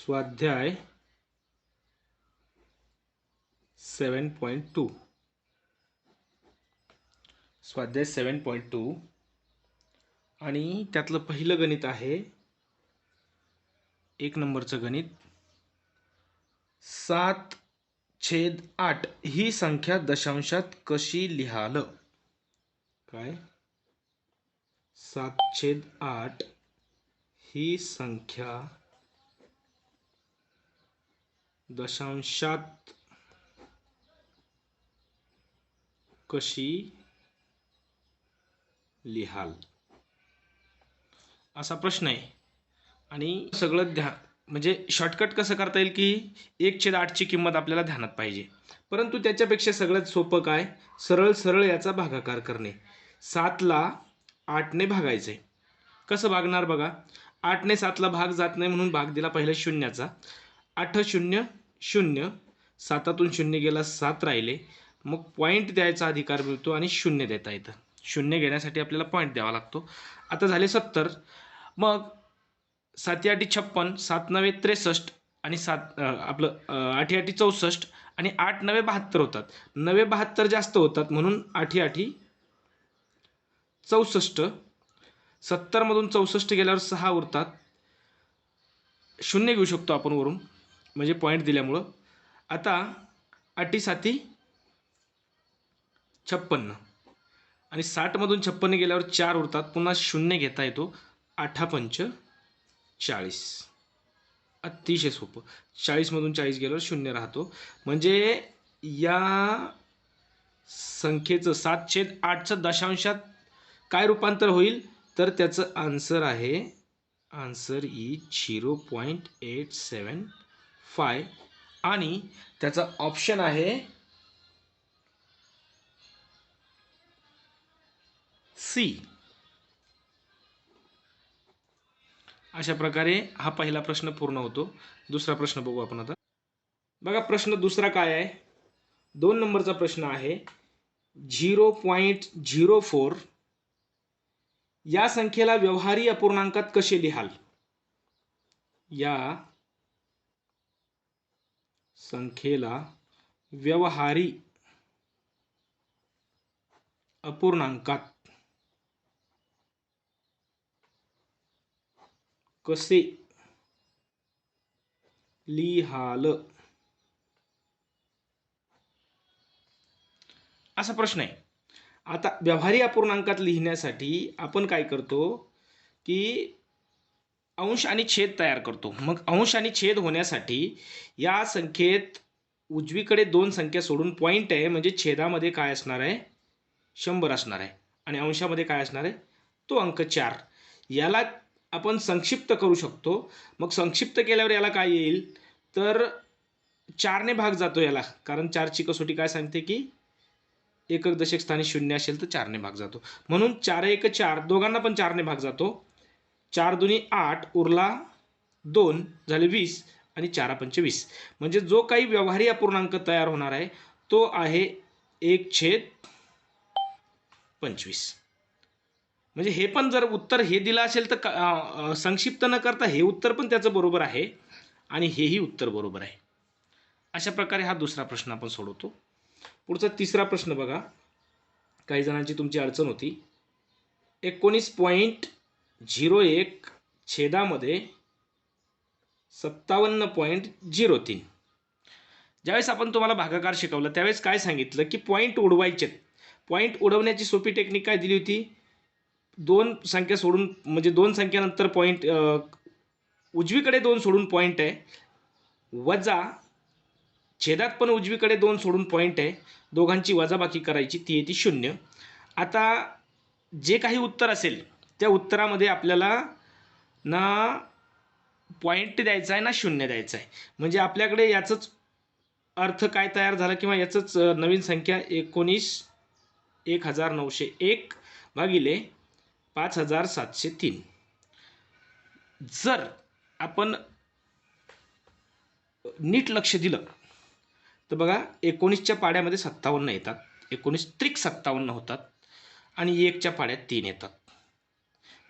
स्वाध्याय 7.2 स्वाध्याय 7.2 आणि त्यातलं पहिलं गणित आहे 1 नंबरचं गणित 7/8 ही संख्या दशांशात कशी लिहाल? काय 7/8 ही संख्या दशांशात कशी लिहाल असा प्रश्न आहे. आणि सगळं म्हणजे शॉर्टकट कसं करता येईल की 1/8 ची किंमत आपल्याला ध्यानात पाहिजे, परंतु त्याच्यापेक्षा सगळ्यात सोपं काय, सरळ सरळ याचा भागाकार करणे. 7ला 8ने भागायचे. कसं भागणार बघा, 8ने 7ला भाग जात नाही म्हणून भाग दिला पहिल्या शून्याचा. 8 0 0, 7तून 0 गेला 7 राहिले, मग पॉईंट द्यायचा अधिकार मिळतो आणि 0 देता येतं. 0 घेण्यासाठी आपल्याला पॉईंट द्यावा लागतो. आता झाले 70, मग 7 8 56, 7 9 63 आणि 7 आपलं 8 8 64 आणि 8 9 72 होतात. 9 72 जास्त होतात म्हणून 8 8 64. 70 मधून 64 गेल्यावर 6 उरतात. 0 घेऊ शकतो आपण वरून म्हणजे पॉईंट दिल्यामुळं. आता 8 7 56 आणि 60 मधून 56 गेल्यावर 4 उरतात. पुन्हा 0 घेता येतो. 8 5 40. अतिशय सोपं. 40 मधून 40 गेल्यावर 0 राहतो. म्हणजे या संख्येचं 7/8चं दशांशात काय रूपांतर होईल, तर त्याचं आन्सर आहे, आन्सर इज 0.875 आणि त्याचा ऑप्शन आहे सी. अशा प्रकारे हा पहिला प्रश्न पूर्ण होतो. दुसरा प्रश्न बघू आपण आता. बघा प्रश्न दुसरा काय आहे, 2 नंबरचा प्रश्न आहे. 0.04 या संख्येला व्यवहारी अपूर्णांकात कसे लिहाल? या संख्येला व्यवहारी अपूर्णांकात कसे लिहाल असा प्रश्न आहे. आता व्यवहारी अपूर्णांकात लिहिण्यासाठी आपण काय करतो की अंश आणि छेद तयार करतो. मग अंश आणि छेद होण्यासाठी या संख्येत उजवीकडे 2 संख्या सोडून पॉईंट आहे, म्हणजे छेदामध्ये काय असणार आहे, 100 असणार आहे आणि अंशामध्ये काय असणार आहे, तो अंक 4. याला आपण संक्षिप्त करू शकतो. मग संक्षिप्त केल्यावर याला काय येईल, तर 4ने भाग जातो याला, कारण 4ची कसोटी काय सांगते की एकक दशक स्थानी 0 असेल तर 4ने भाग जातो. म्हणून 4 1 4, दोघांना पण 4ने भाग जातो. 4 2 8 उरला 2 झाले 20 आणि 4 5 20. म्हणजे जो काही व्यवहारी अपूर्णांक तयार होणार आहे तो आहे 1/25. म्हणजे हे पण जर उत्तर हे दिलं असेल तर संक्षिप्त न करता हे उत्तर पण त्याचं बरोबर आहे आणि हेही उत्तर बरोबर आहे. अशा प्रकारे हा दुसरा प्रश्न आपण सोडवतो. पुढचा तिसरा प्रश्न बघा. काही जणांची तुमची अडचण होती. 19.01 छेदामध्ये 57.03. ज्यावेळेस आपण तुम्हाला भागाकार शिकवला त्यावेळेस काय सांगितलं की पॉईंट उडवायचे. पॉईंट उडवण्याची सोपी टेक्निक काय दिली होती, 2 संख्या सोडून, म्हणजे 2 संख्यानंतर पॉईंट, उजवीकडे 2 सोडून पॉईंट आहे, वजा छेदात पण उजवीकडे 2 सोडून पॉईंट आहे, दोघांची वजाबाकी करायची, ती येते 0. आता जे काही उत्तर असेल त्या उत्तरामध्ये आपल्याला ना पॉईंट द्यायचा आहे ना 0 द्यायचा आहे. म्हणजे आपल्याकडे याचंच अर्थ काय तयार झाला किंवा याचंच नवीन संख्या 19,901 भागिले 5,703. जर आपण नीट लक्ष दिलं तर बघा 19च्या पाड्यामध्ये 57 येतात, 19 त्रिक 57 होतात आणि 1च्या पाड्यात 3 येतात.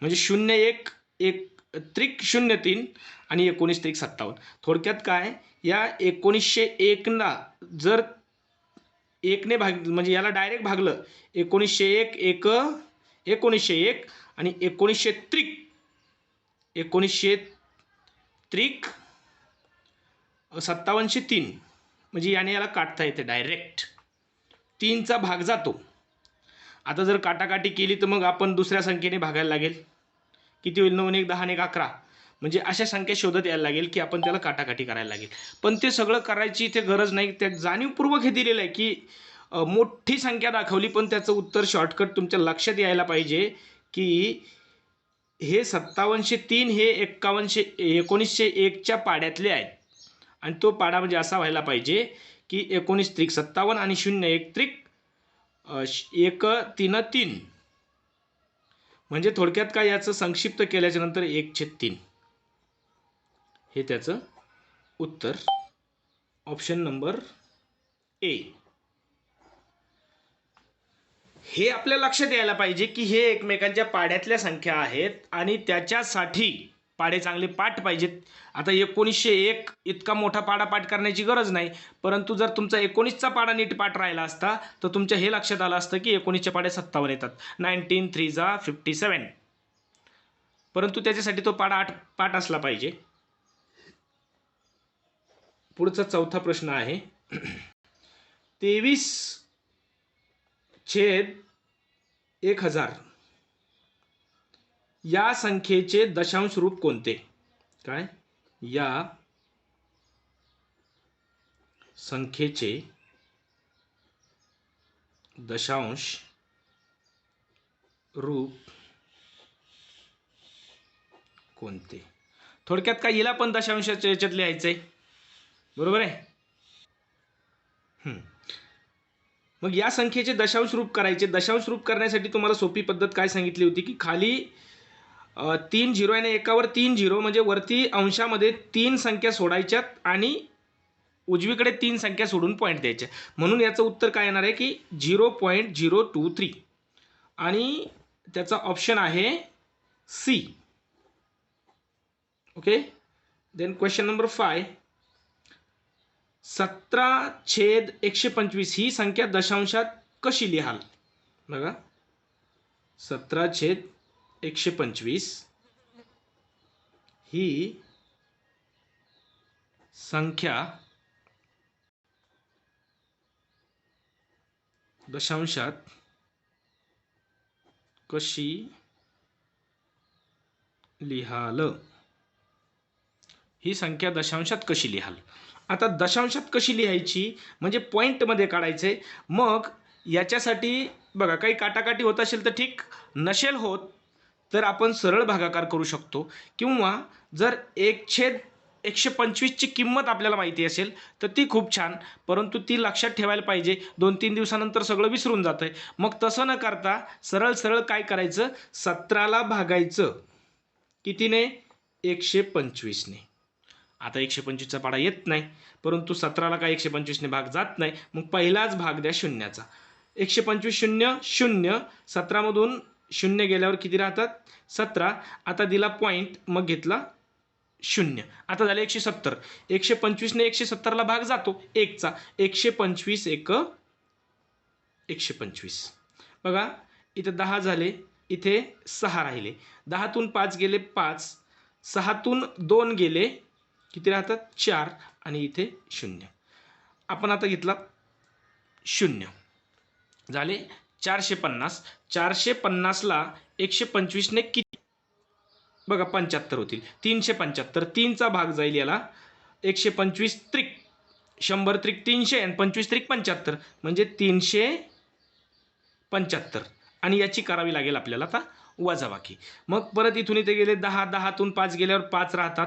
म्हणजे 0 1 1 त्रिक 03 आणि 19 त्रिक 57. थोडक्यात काय, या 1901ला जर 1ने भाग म्हणजे याला डायरेक्ट भागलं, 1901 एक 1901 आणि 1900 त्रिक 1900 त्रिक 5703 म्हणजे याने याला काटता येते डायरेक्ट, 3चा भाग जातो. आता जर काटाकाटी केली तर मग आपण दुसऱ्या संख्येने भागायला लागेल. किती होईल? 9 1 10 1 11. म्हणजे अशा संख्या शोधत यायला लागेल की आपण त्याला काटाकाटी करायला लागेल. पण ते सगळं करायची इथे गरज नाही. त्या जाणीवपूर्वक हे दिलेलं आहे की मोठी संख्या दाखवली पण त्याचं उत्तर शॉर्टकट तुमच्या लक्षात यायला पाहिजे की हे 5703 हे 1901च्या पाड्यातले आहेत. आणि तो पाडा म्हणजे असा व्हायला पाहिजे की 19 त्रिक 57 आणि 01 त्रिक 133. म्हणजे थोडक्यात काय, याचं संक्षिप्त केल्याच्या नंतर 1/3 हे त्याचं उत्तर. Option number A. हे आपल्या लक्षात यायला पाहिजे की हे एकमेकांच्या पाड्यातल्या संख्या आहेत आणि त्याच्यासाठी पाडे चांगले पाठ पाहिजेत. आता 1901 इतका मोठा पाडा पाठ करण्याची गरज नाही, परंतु जर तुमचा 19चा पाडा नीट पाठ राहिला असता तर तुमच्या हे लक्षात आलं असतं की 19च्या पाड्या 57 येतात. 19 3 जा 57. परंतु त्याच्यासाठी तो पाडा पाठ असला पाहिजे. पुढचा चौथा प्रश्न आहे 23/1000 या संख्येचे दशांश रूप कोणते? काय? या संख्येचे दशांश रूप कोणते? थोडक्यात काय, हिला पण दशांशाच्या याच्यात लिहायचंय, बरोबर आहे. मग या संख्येचे दशांश रूप करायचे. दशांश रूप करण्यासाठी तुम्हाला सोपी पद्धत काय सांगितली होती की खाली 3 झिरो आणि एकावर 3 झिरो म्हणजे वरती अंशामध्ये 3 संख्या सोडायच्यात आणि उजवीकडे 3 संख्या सोडून पॉईंट द्यायच्या. म्हणून याचं उत्तर काय येणार आहे की 0.023 आणि त्याचा ऑप्शन आहे C. Okay. Then question number 5. 17/125 ही संख्या दशांशात कशी लिहाल? बघा, 17/125 ही संख्या दशांशात कशी लिहाल? ही संख्या दशांशात कशी लिहाल? आता दशांशात कशी लिहायची म्हणजे पॉईंटमध्ये काढायचे. मग याच्यासाठी बघा, काही काटाकाटी होत असेल तर ठीक, नसेल होत तर आपण सरळ भागाकार करू शकतो. किंवा जर 1/125 ची किंमत आपल्याला माहिती असेल तर ती खूप छान, परंतु ती लक्षात ठेवायला पाहिजे. 2-3 दिवसानंतर सगळं विसरून जातंय. मग तसं न करता सरळ सरळ काय करायचं, 17ला भागायचं कितीने? 125ने. आता 125चा पाडा येत नाही, परंतु 17ला काय 125ने भाग जात नाही. मग पहिलाच भाग द्या शून्याचा. 125 0 0. 17मधून 0 गेल्यावर किती राहतात? 17. आता दिला पॉईंट, मग घेतला 0. आता झाले 170. 125ने 170ला भाग जातो 1चा. 125 1 125. बघा, इथे 10 झाले, इथे 6 राहिले. 10तून 5 गेले 5. 6तून 2 गेले किती राहतात? 4. आणि इथे 0. आपण आता घेतला 0. झाले 450. 450ला 125ने किती? बघा 75 होतील. 375. 3चा भाग जाईल याला. 125 त्रिक 100 त्रिक 300 आणि 25 त्रिक 75 म्हणजे 375. आणि याची करावी लागेल आपल्याला आता वजाबाकी. मग परत इथून इथे गेले 10. 10तून 5 गेल्यावर 5 राहतात.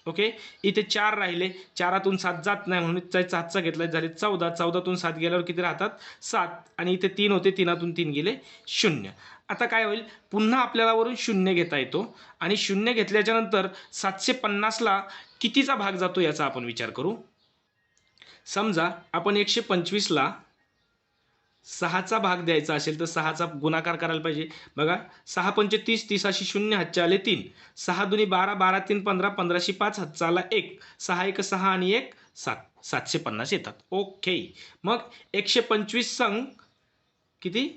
ओके. इथे 4 राहिले. 4तून 7 जात नाही म्हणून 7चा घेतला, झाले 14. 14तून 7 गेल्यावर किती राहतात? 7. आणि इथे 3 होते, 3तून 3 गेले 0. आता काय होईल, पुन्हा आपल्याला वरून 0 घेता येतो. आणि 0 घेतल्याच्या नंतर 750ला कितीचा भाग जातो याचा आपण विचार करू. समजा आपण 125ला 6चा भाग द्यायचा असेल तर 6चा गुणाकार करायला पाहिजे. बघा 6 पंचे 30, 30 शून्य, हातच्या आले 3, 6 दुनी 12, 12 3 15, 15 5 हातचा आला 1, 6 1 6 आणि 1 7, 750 येतात. ओके. मग 125 संग किती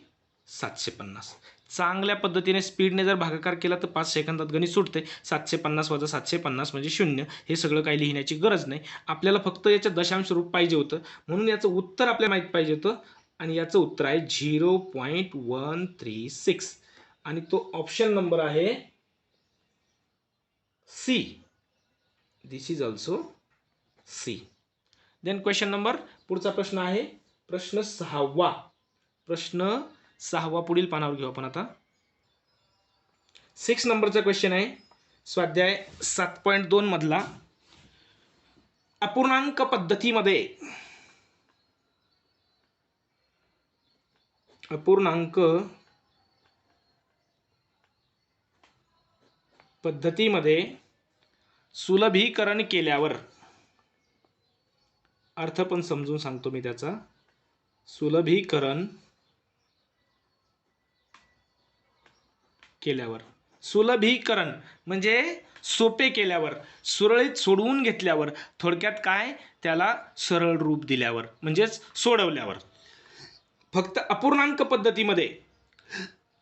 750. चांगल्या पद्धतीने स्पीडने जर भागाकार केला तर 5 सेकंदात गणित सुटते. 750 वजा 750 म्हणजे 0. हे सगळं काही लिहिण्याची गरज नाही. आपल्याला फक्त याचं दशांश रूप पाहिजे होतं, म्हणून याचं उत्तर आपल्याला माहीत पाहिजे होतं आणि याचं उत्तर आहे 0.136 आणि तो ऑप्शन नंबर आहे C. This is also C. Then question number, पुढचा प्रश्न आहे प्रश्न 6वा. प्रश्न 6वा पुढील पानावर घेऊ आपण आता. 6 नंबरचा क्वेश्चन आहे स्वाध्याय 7.2 मधला. अपूर्णांक पद्धतीमध्ये सुलभीकरण केल्यावर, अर्थ पण समजून सांगतो मी त्याचा. सुलभीकरण केल्यावर, सुलभीकरण म्हणजे सोपे केल्यावर, सुरळीत सोडवून घेतल्यावर, थोडक्यात काय त्याला सरळ रूप दिल्यावर म्हणजेच सोडवल्यावर. फक्त अपूर्णांक पद्धतीमध्ये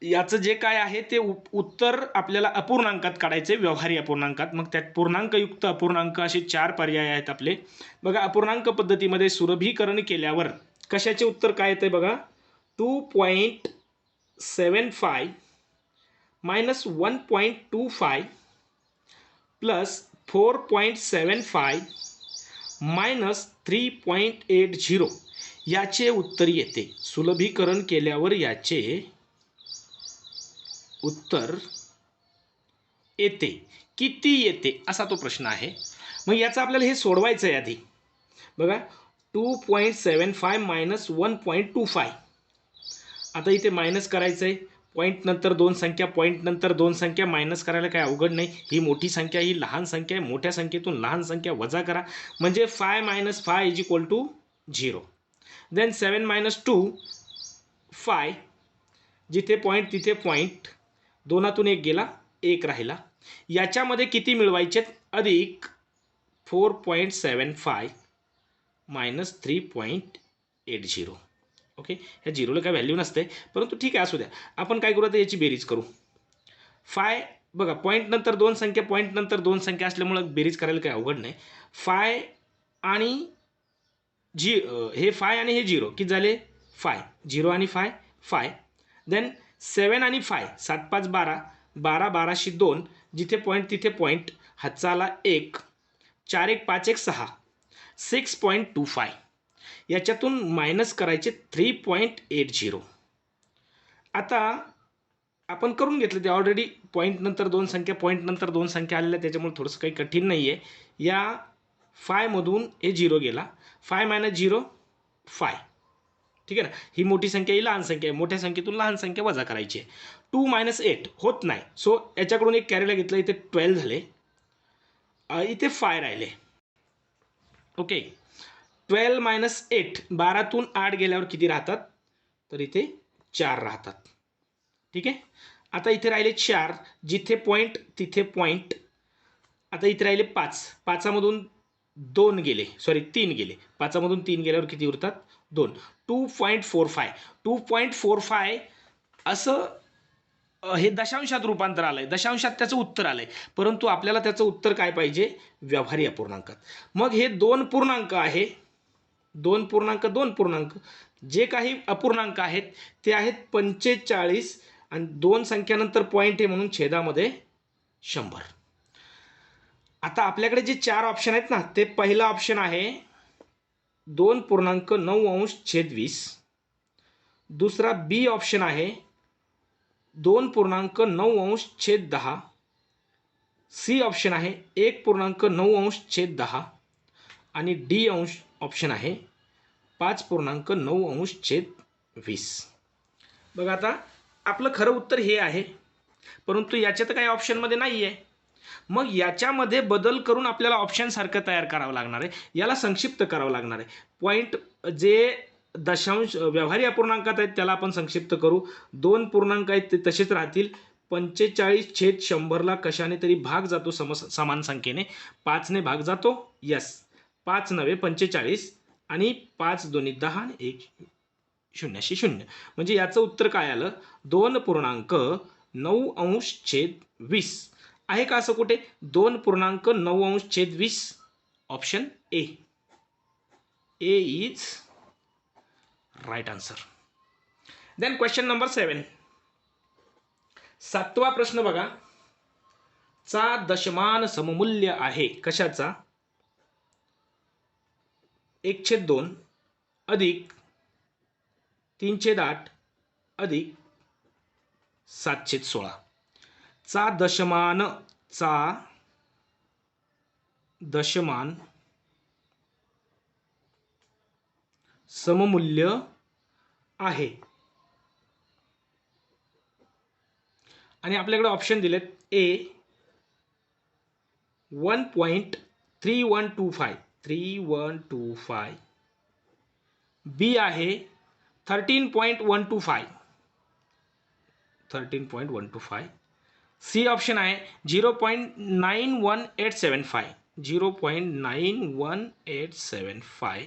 याचं जे काय आहे ते उत्तर आपल्याला अपूर्णांकात काढायचे, व्यवहारी अपूर्णांकात. मग त्यात पूर्णांकयुक्त अपूर्णांक असे 4 पर्याय आहेत आपले. बघा अपूर्णांक पद्धतीमध्ये सुलभीकरण केल्यावर कशाचे उत्तर काय येते बघा. 2.75 minus 1.25 plus 4.75 minus 3.80 याचे उत्तर येते. सुलभीकरण केल्यावर याचे उत्तर येते. किती येते असा तो प्रश्न आहे. मग याचं आपल्याला हे सोडवायचं आहे आधी. बघा 2.75 मायनस 1.25. आता इथे मायनस करायचं आहे. पॉईंट नंतर दोन संख्या, पॉईंट नंतर दोन संख्या. मायनस करायला काय अवघड नाही. ही मोठी संख्या, ही लहान संख्या आहे. मोठ्या संख्येतून लहान संख्या वजा करा म्हणजे 5 minus 5 is equal to 0. Then 7 minus 2 5. जिथे पॉईंट तिथे पॉईंट. दोनातून एक गेला, एक राहिला. याच्यामध्ये किती मिळवायचे अधिक 4.75 मायनस 3.80. ओके. ह्या झिरोला काय व्हॅल्यू नसते, परंतु ठीक आहे असू द्या. आपण काय करू आता याची बेरीज करू. 5 बघा पॉईंट नंतर दोन संख्या, पॉईंट नंतर दोन संख्या असल्यामुळे बेरीज करायला काही अवघड नाही. 5 आणि हे 5 आणि हे 0 किती झाले 5. 0 आणि 5 5. देन 7 आणि 5 7 5 12. 12 12शी 2. जिथे पॉईंट तिथे पॉईंट. हातचा आला 1. 4 1 5 1 6. 6.25. याच्यातून मायनस करायचे 3.80. आता आपण करून घेतलं ते ऑलरेडी. पॉईंट नंतर दोन संख्या, पॉईंट नंतर दोन संख्या आलेल्या, त्याच्यामुळे थोडंसं काही कठीण नाही आहे. या 5 मधून हे 0 गेला. 5 मायनस 0 5. ठीक आहे ना. ही मोठी संख्या, ही लहान संख्या आहे. मोठ्या संख्येतून लहान संख्या वजा करायची आहे. 2 minus 8 होत नाही. सो याच्याकडून एक कॅरीला घेतलं. इथे 12 झाले. इथे 5 राहिले. ओके. 12 minus 8. 12तून 8 गेल्यावर किती राहतात तर इथे 4 राहतात. ठीक आहे. आता इथे राहिले 4. जिथे पॉईंट तिथे पॉईंट. आता इथे राहिले 5. 5मधून 2 गेले, सॉरी 3 गेले. 5मधून 3 गेल्यावर किती उरतात 2. 2.45. 2.45 असं हे दशांशात रूपांतर आलंय. दशांशात त्याचं उत्तर आलंय. परंतु आपल्याला त्याचं उत्तर काय पाहिजे व्यवहारी अपूर्णांकात. मग हे 2 पूर्णांक आहे. 2 पूर्णांक 2 पूर्णांक जे काही अपूर्णांक आहेत ते आहेत 45 आणि 2 संख्यानंतर पॉईंट आहे म्हणून छेदामध्ये 100. आता आपल्याकडे जे 4 ऑप्शन आहेत ना, ते पहिला ऑप्शन आहे 2.9 दुसरा बी ऑप्शन आहे 2.9 सी ऑप्शन आहे 1.9 आणि डी ऑप्शन आहे 5.9 बघा आता आपलं खरं उत्तर हे आहे, परंतु याच्यात काही ऑप्शनमध्ये नाही आहे. मग याच्यामध्ये बदल करून आपल्याला ऑप्शन सारखं तयार करावं लागणार आहे. याला संक्षिप्त करावं लागणार आहे. पॉईंट जे दशांश व्यवहारी अपूर्णांकात आहेत त्याला आपण संक्षिप्त करू. 2 पूर्णांक आहेत ते तसेच राहतील. 45/100ला कशाने तरी भाग जातो समान संख्येने. 5ने भाग जातो. यस, 5 नव्हे 45 आणि 5 दोन्ही 10 आणि 1 शून्याशी शून्य. म्हणजे याचं उत्तर काय आलं? 2.9°/20 आहे का असं कुठे? 2.9°/20. Option A. A is right answer. Then question number 7. 7वा प्रश्न बघा. चा दशमान सममूल्य आहे कशाचा? 1/2 अधिक 3/8 अधिक 7/16. चा दशमान सममूल्य आहे आणि आपल्याकडे ऑप्शन दिलेत. ए 1.3125 बी आहे 13.125 सी ऑप्शन आहे 0.91875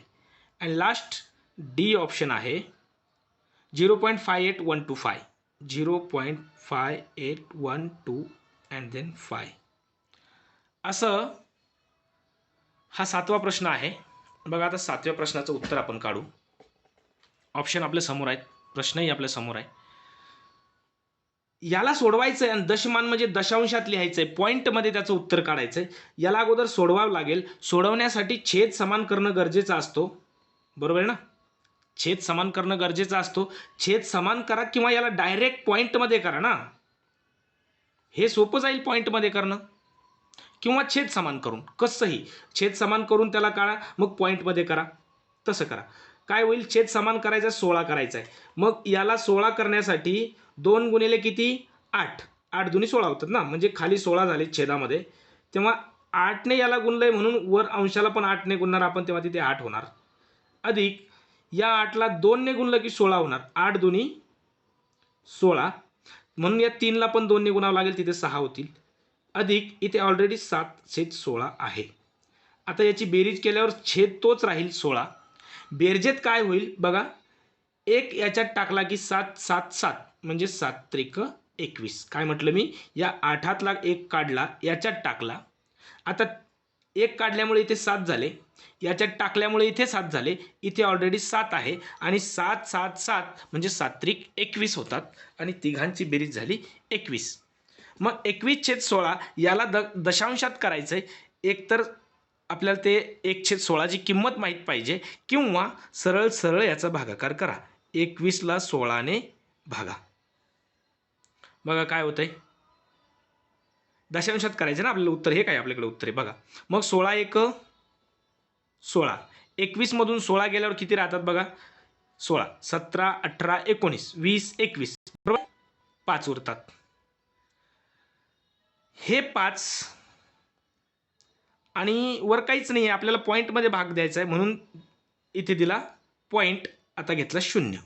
अँड लास्ट डी ऑप्शन आहे 0.5812 अँड देन 5. असं हा 7वा प्रश्न आहे. बघा आता 7व्या प्रश्नाचं उत्तर आपण काढू. ऑप्शन आपल्या समोर आहेत, प्रश्नही आपल्या समोर आहे. याला सोडवायचं आहे आणि दशमान म्हणजे दशांशात लिहायचं आहे, पॉईंटमध्ये त्याचं उत्तर काढायचं आहे. याला अगोदर सोडवावं लागेल. सोडवण्यासाठी छेद समान करणं गरजेचं असतो, बरोबर आहे ना? छेद समान करणं गरजेचं असतो. छेद समान करा किंवा याला डायरेक्ट पॉईंटमध्ये करा ना, हे सोपं जाईल पॉईंटमध्ये करणं, किंवा छेद समान करून. कसंही छेद समान करून त्याला काढा, मग पॉईंटमध्ये करा, तसं करा. काय होईल? छेद समान करायचा 16 करायचा आहे. मग याला 16 करण्यासाठी 2 गुणिले किती? 8. 8 दुनी 16 होतात ना, म्हणजे खाली 16 झाले छेदामध्ये. तेव्हा 8ने याला गुणलंय म्हणून वर अंशाला पण 8ने गुणणार आपण, तेव्हा तिथे 8 होणार. अधिक या 8ला 2ने गुणलं की 16 होणार. 8 दुनी 16 म्हणून या 3ला पण 2ने गुणावं लागेल, तिथे 6 होतील. अधिक इथे ऑलरेडी 7/16 आहे. आता याची बेरीज केल्यावर छेद तोच राहील 16. बेरजेत काय होईल बघा, 1 याच्यात टाकला की 7 7 7 म्हणजे 7×3=21. काय म्हटलं मी? या 8तला 1 काढला, याच्यात टाकला. आता 1 काढल्यामुळे इथे 7 झाले, याच्यात टाकल्यामुळे इथे 7 झाले. इथे ऑलरेडी 7 आहे आणि 7 7 7 म्हणजे 7×21 होतात आणि तिघांची बेरीज झाली 21. मग 21/16 याला दशांशात करायचं आहे. एकतर आपल्याला ते 1/16ची किंमत माहीत पाहिजे, किंवा सरळ सरळ याचा भागाकार करा. 21ला 16ने भागा. बघा काय होतंय? दशांशात करायचं ना आपल्याला उत्तर. हे काय आपल्याकडे उत्तर आहे बघा. मग 16×1 16. 21 मधून 16 गेल्यावर किती राहतात बघा? 16 17 18 19 20 21 बरोबर, 5 उरतात. हे 5 आणि वर काहीच नाही आहे, आपल्याला पॉईंटमध्ये भाग द्यायचा आहे म्हणून इथे दिला पॉईंट. आता घेतला 0.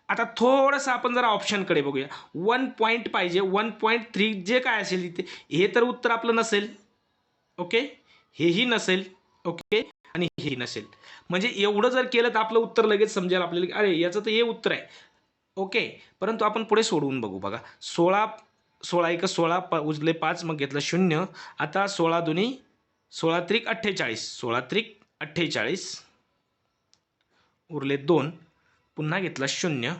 आता थोडंसं आपण जरा ऑप्शनकडे बघूया. 1 पॉईंट पाहिजे, 1.3 जे काय असेल इथे, हे तर उत्तर आपलं नसेल. ओके, हेही नसेल. ओके, आणि हेही नसेल. म्हणजे एवढं जर केलं तर आपलं उत्तर लगेच समजेल आपल्याला की अरे याचं तर हे उत्तर आहे. ओके, परंतु आपण पुढे सोडवून बघू. बघा 16 16 उजले 5 मग घेतलं 0. आता 16 दुनी 16×3=48 16×3=48 उरले 2. पुन्हा घेतला 0.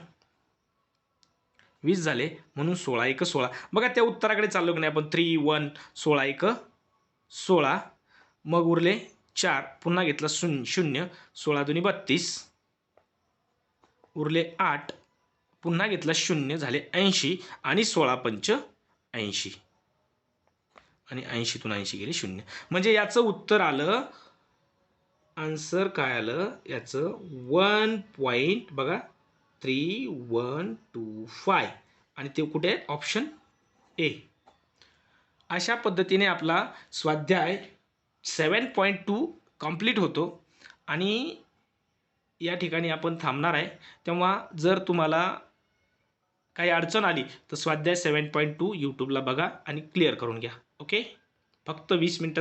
20 झाले म्हणून 16×1=16. बघा त्या उत्तराकडे चाललो की नाही आपण. 3 1 16×1=16. मग उरले 4. पुन्हा घेतला 0 16 दुनी 32 उरले 8. पुन्हा घेतला 0 झाले 80 आणि 16×5=80 आणि 80तून 80 गेले 0. म्हणजे याचं उत्तर आलं, आन्सर काय आलं याचं? 1. बघा 3125 आणि ते कुठे आहे? Option A. अशा पद्धतीने आपला स्वाध्याय 7.2 कंप्लीट होतो आणि या ठिकाणी आपण थांबणार आहे. तेव्हा जर तुम्हाला काही अडचण आली तर स्वाध्याय 7.2 यूट्यूबला बघा आणि क्लिअर करून घ्या. ओके, फक्त 20 मिनटं